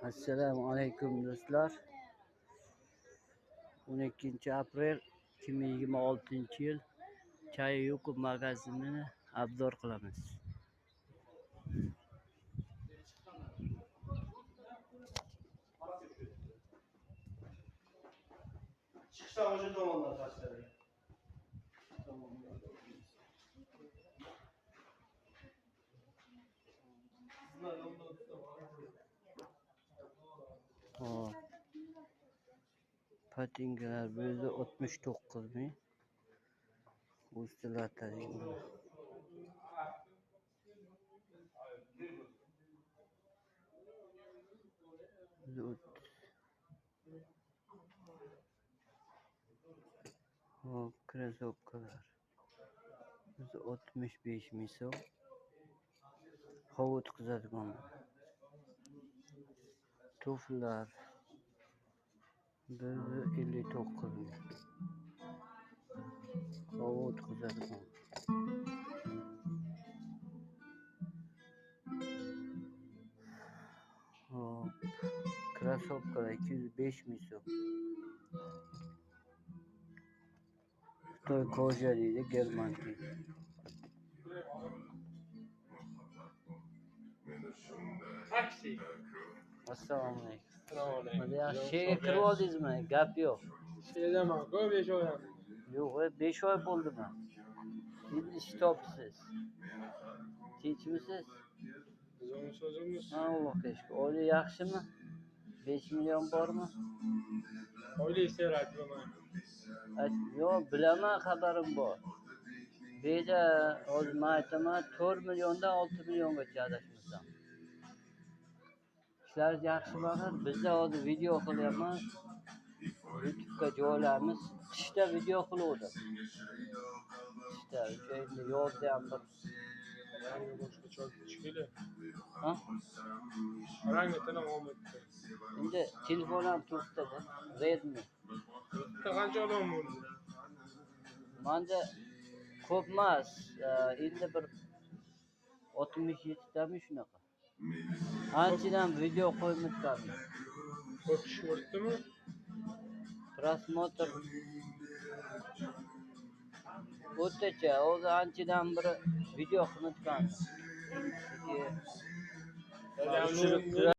Assalomu alaykum do'stlar. 12 aprel 2026 yil Chayyoqub magazinini obzor qilamiz. Chiqishdan o'sha tomondan tashladik. Hop. Patinkalar bo'yicha 69 ming. Ustilar tashkil. Hop, krasovkalar. 65 ming so'm. Hovut qizadigan. Tuflar 59 ming. Hovut qizadigan. Hop, krasovkalar 205 ming so'm. Xitoy koja deydi, germanki. Taksi. Assalomu alaykum. Assalomu alaykum. Mana yaxshiga kirib oldingizmi? Gap yo'q. Şeydemem, ko'p yashayapman. Yo'q, 5 oy bo'ldimi? Endi ish topsiz. Tinchmisiz? Bizning so'zimiz Allohga shukr. Oila yaxshimi? 5 million bormi? oila serat bilaman. Yo'q, bilaman, xabarim bor. Beda hozir men aytaman 4 milliondan 6 milliongacha adashmasam. Ishlaringiz yaxshi bo'lsin. Bizda hozir video qilyapmiz. YouTube'ga joylaymiz. Qishda video qiluvdim. Qishda o'sha endi yozda ham bir Rangi boshqa choy chiqdi. ha? Rangi tana olmoqda. Endi telefon ham turibdi-da. Redmi. Bitta qancha odam bo'ldi? Menda ko'p emas. Endi bir 67 tami shunaqa. Anchadan video qo'ymayotganmiz. Ko'p kishi o'tdimi? Просмотр o'rtacha. Hozir anchadan bir video qilmayotganmiz.